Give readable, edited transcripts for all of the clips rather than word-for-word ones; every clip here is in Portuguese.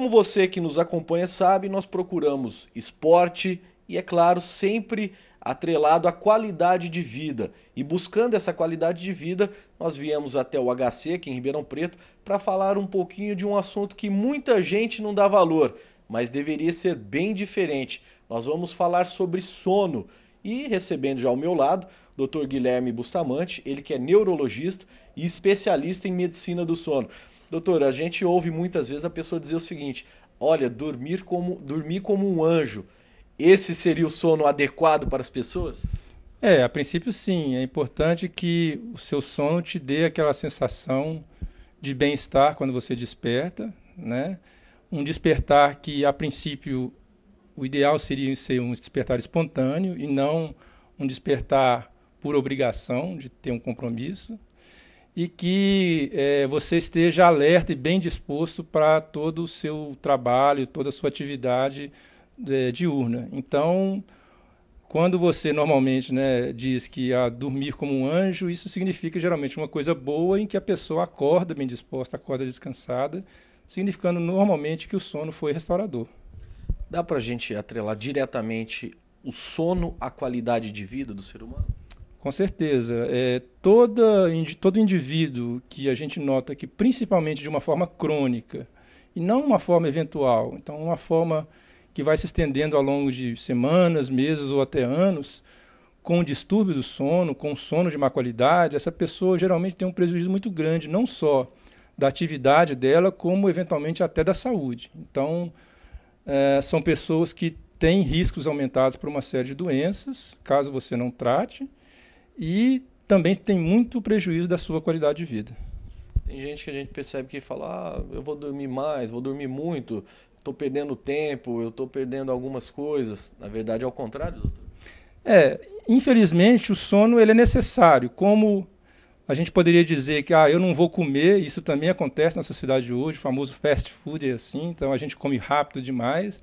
Como você que nos acompanha sabe, nós procuramos esporte e, é claro, sempre atrelado à qualidade de vida. E buscando essa qualidade de vida, nós viemos até o HC, aqui em Ribeirão Preto, para falar um pouquinho de um assunto que muita gente não dá valor, mas deveria ser bem diferente. Nós vamos falar sobre sono. E recebendo já ao meu lado, Dr. Guilherme Bustamante, ele que é neurologista e especialista em medicina do sono. Doutor, a gente ouve muitas vezes a pessoa dizer o seguinte: olha, dormir como um anjo. Esse seria o sono adequado para as pessoas? A princípio sim. É importante que o seu sono te dê aquela sensação de bem-estar quando você desperta, né? Um despertar que, a princípio, o ideal seria ser um despertar espontâneo e não um despertar por obrigação de ter um compromisso. E que você esteja alerta e bem disposto para todo o seu trabalho, toda a sua atividade diurna. Então, quando você normalmente, né, diz que dormir como um anjo, isso significa geralmente uma coisa boa em que a pessoa acorda bem disposta, acorda descansada, significando normalmente que o sono foi restaurador. Dá para a gente atrelar diretamente o sono à qualidade de vida do ser humano? Com certeza. Todo indivíduo que a gente nota que, principalmente de uma forma crônica, e não uma forma eventual, então uma forma que vai se estendendo ao longo de semanas, meses ou até anos, com distúrbio do sono, com sono de má qualidade, essa pessoa geralmente tem um prejuízo muito grande, não só da atividade dela, como eventualmente até da saúde. Então, são pessoas que têm riscos aumentados por uma série de doenças, caso você não trate, e também tem muito prejuízo da sua qualidade de vida. Tem gente que a gente percebe que fala: eu vou dormir mais, vou dormir muito, estou perdendo tempo, eu estou perdendo algumas coisas. Na verdade é ao contrário, doutor? Infelizmente o sono ele é necessário. Como a gente poderia dizer que eu não vou comer, isso também acontece na sociedade de hoje, o famoso fast food é assim, então a gente come rápido demais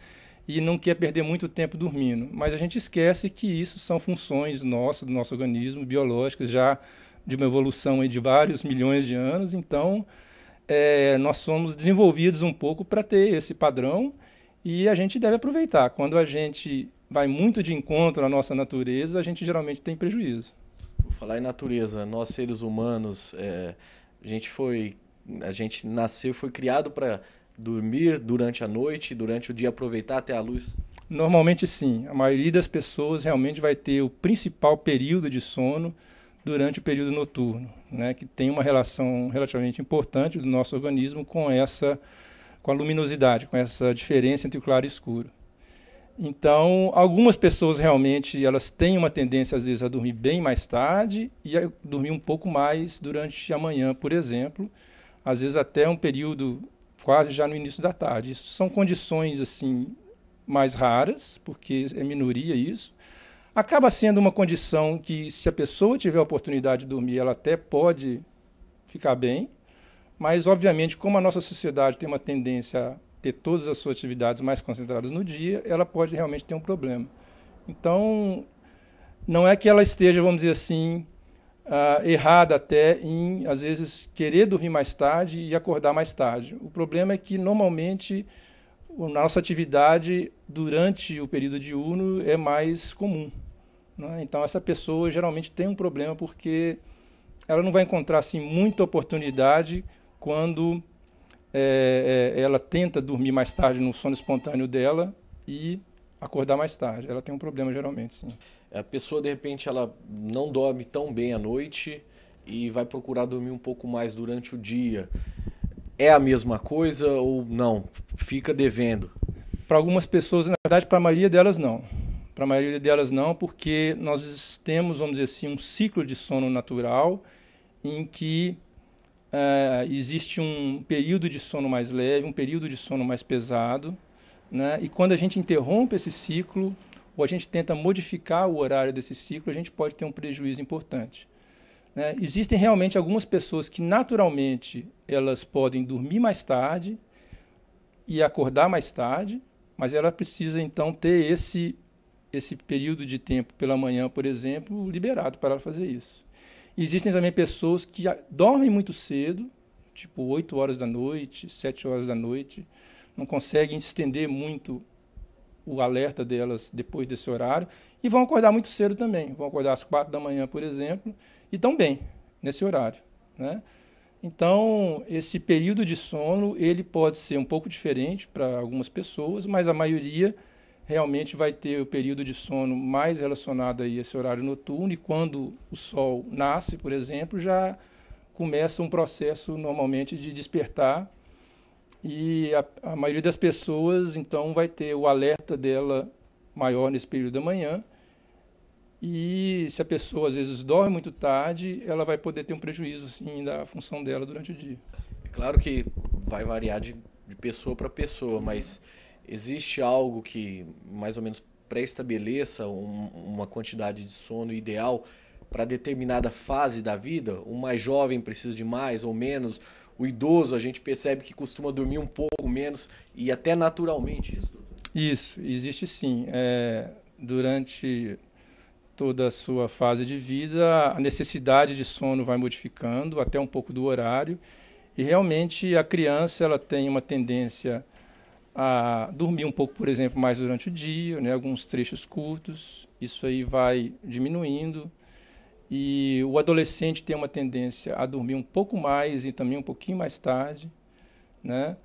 e não quer perder muito tempo dormindo. Mas a gente esquece que isso são funções nossas, do nosso organismo, biológicas, já de uma evolução aí de vários milhões de anos. Então, nós somos desenvolvidos um pouco para ter esse padrão e a gente deve aproveitar. Quando a gente vai muito de encontro à nossa natureza, a gente geralmente tem prejuízo. Por falar em natureza, nós seres humanos, a gente nasceu, foi criado para dormir durante a noite, durante o dia aproveitar até a luz? Normalmente sim. A maioria das pessoas realmente vai ter o principal período de sono durante o período noturno, né, que tem uma relação relativamente importante do nosso organismo com a luminosidade, com essa diferença entre o claro e escuro. Então, algumas pessoas realmente elas têm uma tendência às vezes a dormir bem mais tarde e a dormir um pouco mais durante a manhã, por exemplo, às vezes até um período quase já no início da tarde. Isso são condições assim mais raras, porque é minoria isso. Acaba sendo uma condição que, se a pessoa tiver a oportunidade de dormir, ela até pode ficar bem, mas, obviamente, como a nossa sociedade tem uma tendência a ter todas as suas atividades mais concentradas no dia, ela pode realmente ter um problema. Então, não é que ela esteja, vamos dizer assim, errada até em, às vezes, querer dormir mais tarde e acordar mais tarde. O problema é que, normalmente, a nossa atividade durante o período diurno é mais comum, né? Então, essa pessoa geralmente tem um problema porque ela não vai encontrar assim, muita oportunidade quando ela tenta dormir mais tarde no sono espontâneo dela e acordar mais tarde. Ela tem um problema geralmente, sim. A pessoa, de repente, ela não dorme tão bem à noite e vai procurar dormir um pouco mais durante o dia. É a mesma coisa ou não? Fica devendo? Para algumas pessoas, na verdade, para a maioria delas não. Para a maioria delas não, porque nós temos, vamos dizer assim, um ciclo de sono natural em que existe um período de sono mais leve, um período de sono mais pesado, né? E quando a gente interrompe esse ciclo, ou a gente tenta modificar o horário desse ciclo, a gente pode ter um prejuízo importante, né? Existem realmente algumas pessoas que naturalmente elas podem dormir mais tarde e acordar mais tarde, mas ela precisa então ter esse período de tempo pela manhã, por exemplo, liberado para ela fazer isso. Existem também pessoas que dormem muito cedo, tipo 8 horas da noite, 7 horas da noite, não conseguem estender muito o alerta delas depois desse horário, e vão acordar muito cedo também. Vão acordar às 4 da manhã, por exemplo, e estão bem nesse horário, né? Então, esse período de sono, ele pode ser um pouco diferente para algumas pessoas, mas a maioria realmente vai ter o período de sono mais relacionado a esse horário noturno, e quando o sol nasce, por exemplo, já começa um processo normalmente de despertar, e a maioria das pessoas, então, vai ter o alerta dela maior nesse período da manhã, e se a pessoa, às vezes, dorme muito tarde, ela vai poder ter um prejuízo, sim, da função dela durante o dia. É claro que vai variar de pessoa para pessoa, mas existe algo que mais ou menos pré-estabeleça uma quantidade de sono ideal para determinada fase da vida? O mais jovem precisa de mais ou menos, o idoso a gente percebe que costuma dormir um pouco menos e até naturalmente isso? Isso, existe sim. Durante toda a sua fase de vida, a necessidade de sono vai modificando até um pouco do horário, e realmente a criança ela tem uma tendência a dormir um pouco, por exemplo, mais durante o dia, né, alguns trechos curtos, isso aí vai diminuindo, e o adolescente tem uma tendência a dormir um pouco mais e também um pouquinho mais tarde, né?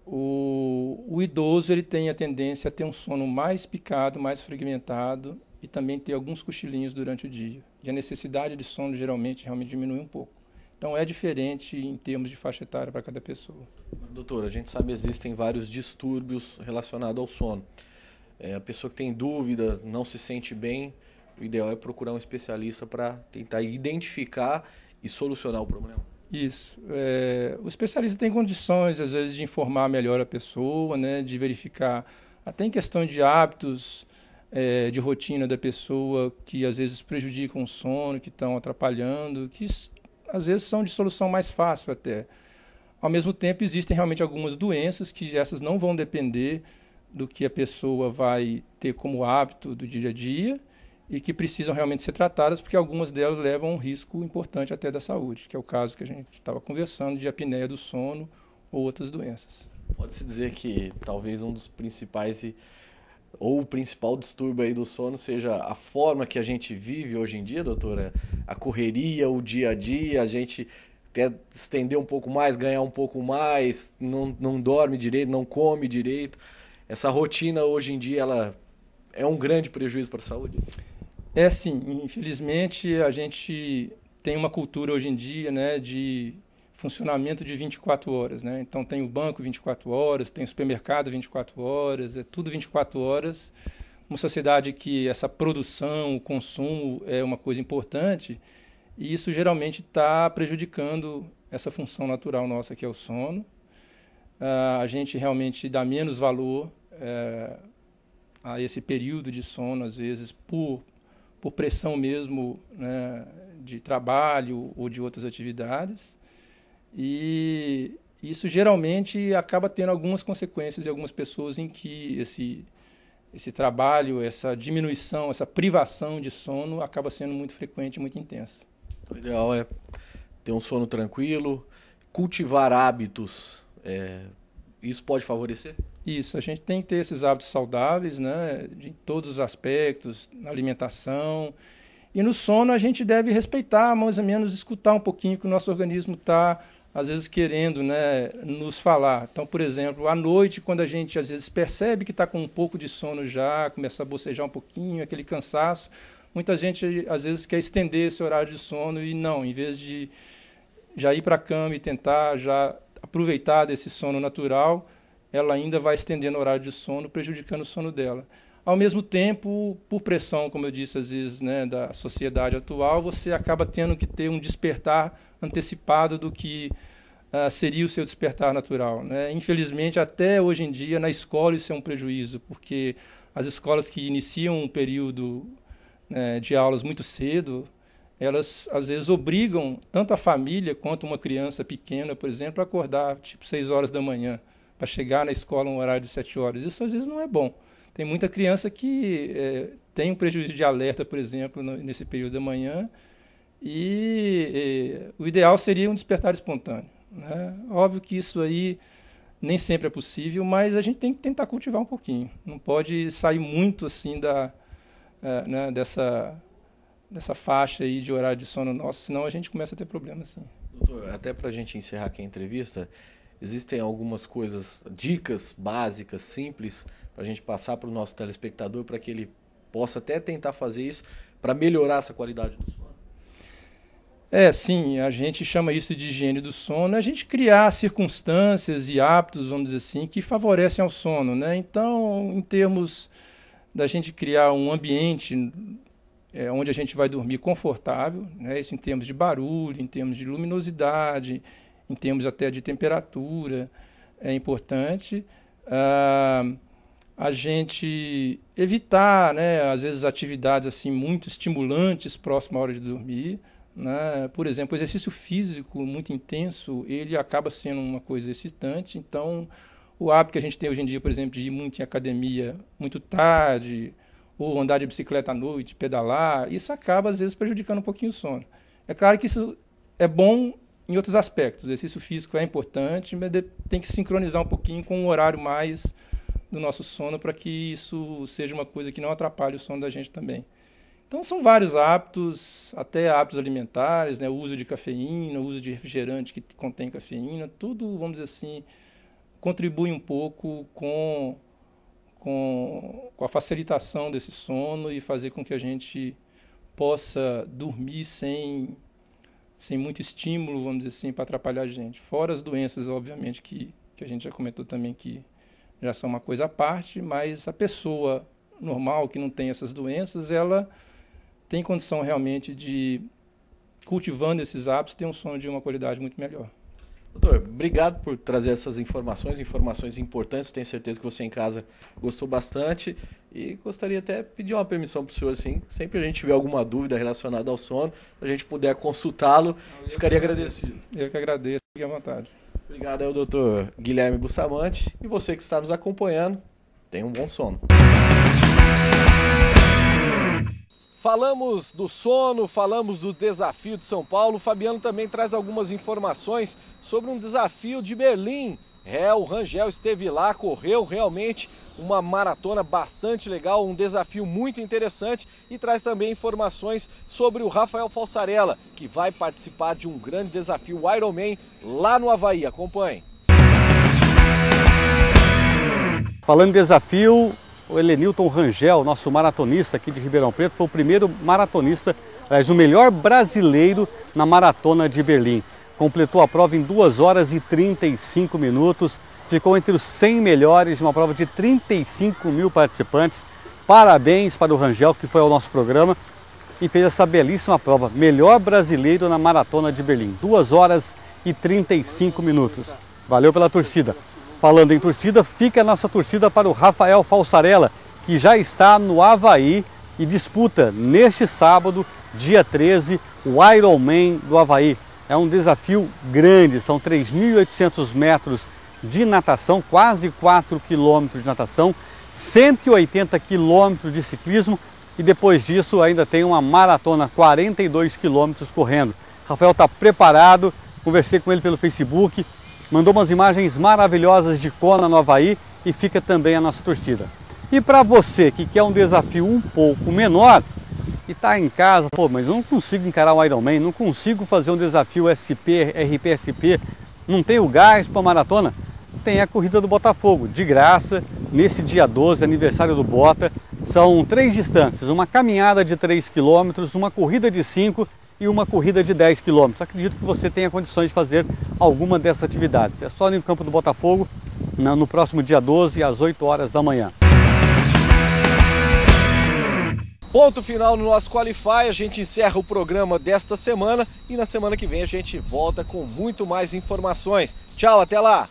O idoso ele tem a tendência a ter um sono mais picado, mais fragmentado, e também ter alguns cochilinhos durante o dia. E a necessidade de sono realmente diminui um pouco. Então é diferente em termos de faixa etária para cada pessoa. Doutor, a gente sabe que existem vários distúrbios relacionados ao sono. A pessoa que tem dúvida, não se sente bem, o ideal é procurar um especialista para tentar identificar e solucionar o problema. Isso. O especialista tem condições, às vezes, de informar melhor a pessoa, né, de verificar até em questão de hábitos, de rotina da pessoa, que às vezes prejudicam o sono, que estão atrapalhando, que às vezes são de solução mais fácil até. Ao mesmo tempo, existem realmente algumas doenças que essas não vão depender do que a pessoa vai ter como hábito do dia a dia e que precisam realmente ser tratadas, porque algumas delas levam a um risco importante até da saúde, que é o caso que a gente estava conversando de apneia do sono ou outras doenças. Pode-se dizer que talvez um dos principais ou o principal distúrbio aí do sono seja a forma que a gente vive hoje em dia, doutora? A correria, o dia a dia, a gente quer estender um pouco mais, ganhar um pouco mais, não dorme direito, não come direito. Essa rotina hoje em dia, ela é um grande prejuízo para a saúde? Sim. Infelizmente, a gente tem uma cultura hoje em dia, né, de funcionamento de 24 horas, né? Então tem o banco 24 horas, tem o supermercado 24 horas, é tudo 24 horas. Uma sociedade que essa produção, o consumo é uma coisa importante, e isso geralmente está prejudicando essa função natural nossa, que é o sono. A gente realmente dá menos valor a esse período de sono, às vezes por pressão mesmo, né, de trabalho ou de outras atividades. E isso geralmente acaba tendo algumas consequências em algumas pessoas em que esse trabalho, essa diminuição, essa privação de sono acaba sendo muito frequente e muito intensa. O ideal é ter um sono tranquilo, cultivar hábitos. Isso pode favorecer? Isso, a gente tem que ter esses hábitos saudáveis, né, de todos os aspectos, na alimentação. E no sono a gente deve respeitar, mais ou menos, escutar um pouquinho que o nosso organismo está, às vezes, querendo, né, nos falar. Então, por exemplo, à noite, quando a gente, às vezes, percebe que está com um pouco de sono já, começa a bocejar um pouquinho, aquele cansaço, muita gente, às vezes, quer estender esse horário de sono e não, em vez de já ir para a cama e tentar já aproveitar desse sono natural, ela ainda vai estendendo o horário de sono, prejudicando o sono dela. Ao mesmo tempo, por pressão, como eu disse, às vezes, né, da sociedade atual, você acaba tendo que ter um despertar antecipado do que seria o seu despertar natural, né? Infelizmente, até hoje em dia, na escola isso é um prejuízo, porque as escolas que iniciam um período, né, de aulas muito cedo, elas, às vezes, obrigam tanto a família quanto uma criança pequena, por exemplo, a acordar tipo 6 horas da manhã, para chegar na escola um horário de 7 horas. Isso, às vezes, não é bom. Tem muita criança que tem um prejuízo de alerta, por exemplo, nesse período da manhã, e o ideal seria um despertar espontâneo, né? Óbvio que isso aí Nem sempre é possível, mas a gente tem que tentar cultivar um pouquinho. Não pode sair muito assim né, dessa faixa aí de horário de sono nosso, senão a gente começa a ter problemas. Sim. Doutor, até para a gente encerrar aqui a entrevista, existem algumas coisas, dicas básicas, simples, para a gente passar para o nosso telespectador, para que ele possa até tentar fazer isso, para melhorar essa qualidade do sono? Sim, a gente chama isso de higiene do sono, a gente criar circunstâncias e hábitos, vamos dizer assim, que favorecem ao sono, né? Então, em termos da gente criar um ambiente onde a gente vai dormir confortável, né? Isso em termos de barulho, em termos de luminosidade, em termos até de temperatura, é importante. A gente evitar, né, às vezes, atividades assim, muito estimulantes próximo à hora de dormir, né? Por exemplo, o exercício físico muito intenso, ele acaba sendo uma coisa excitante. Então, o hábito que a gente tem hoje em dia, por exemplo, de ir muito em academia muito tarde, ou andar de bicicleta à noite, pedalar, isso acaba, às vezes, prejudicando um pouquinho o sono. É claro que isso é bom em outros aspectos. O exercício físico é importante, mas tem que sincronizar um pouquinho com o horário mais do nosso sono para que isso seja uma coisa que não atrapalhe o sono da gente também. Então, são vários hábitos, até hábitos alimentares, né? O uso de cafeína, o uso de refrigerante que contém cafeína, tudo, vamos dizer assim, contribui um pouco com a facilitação desse sono e fazer com que a gente possa dormir sem muito estímulo, vamos dizer assim, para atrapalhar a gente. Fora as doenças, obviamente, que a gente já comentou também, que já são uma coisa à parte, mas a pessoa normal que não tem essas doenças, ela tem condição realmente de, cultivando esses hábitos, ter um sono de uma qualidade muito melhor. Doutor, obrigado por trazer essas informações importantes. Tenho certeza que você em casa gostou bastante e gostaria até de pedir uma permissão para o senhor, assim, sempre a gente tiver alguma dúvida relacionada ao sono, a gente puder consultá-lo, ficaria agradecido. Eu que agradeço, fique à vontade. Obrigado ao doutor Guilherme Bustamante e você que está nos acompanhando, tenha um bom sono. Falamos do sono, falamos do desafio de São Paulo. O Fabiano também traz algumas informações sobre um desafio de Berlim. O Rangel esteve lá, correu realmente uma maratona bastante legal, um desafio muito interessante e traz também informações sobre o Rafael Falsarella, que vai participar de um grande desafio, o Ironman, lá no Havaí. Acompanhe. Falando em desafio, o Helenilton Rangel, nosso maratonista aqui de Ribeirão Preto, foi o primeiro maratonista, aliás, o melhor brasileiro na maratona de Berlim. Completou a prova em 2 horas e 35 minutos, ficou entre os 100 melhores de uma prova de 35 mil participantes. Parabéns para o Rangel, que foi ao nosso programa e fez essa belíssima prova. Melhor brasileiro na maratona de Berlim, 2 horas e 35 minutos. Valeu pela torcida. Falando em torcida, fica a nossa torcida para o Rafael Falsarella, que já está no Havaí e disputa neste sábado, dia 13, o Ironman do Havaí. É um desafio grande, são 3.800 metros de natação, quase 4 quilômetros de natação, 180 quilômetros de ciclismo e depois disso ainda tem uma maratona, 42 quilômetros correndo. Rafael está preparado, conversei com ele pelo Facebook, mandou umas imagens maravilhosas de Kona no Havaí e fica também a nossa torcida. E para você que quer um desafio um pouco menor e está em casa, mas eu não consigo encarar um Ironman, não consigo fazer um desafio SP, RPSP, não tenho gás para maratona, tem a corrida do Botafogo, de graça, nesse dia 12, aniversário do Bota. São 3 distâncias, uma caminhada de 3 km, uma corrida de 5 e uma corrida de 10 km. Acredito que você tenha condições de fazer alguma dessas atividades. É só no campo do Botafogo, no próximo dia 12, às 8 horas da manhã. Ponto final no nosso Qualify, a gente encerra o programa desta semana e na semana que vem a gente volta com muito mais informações. Tchau, até lá!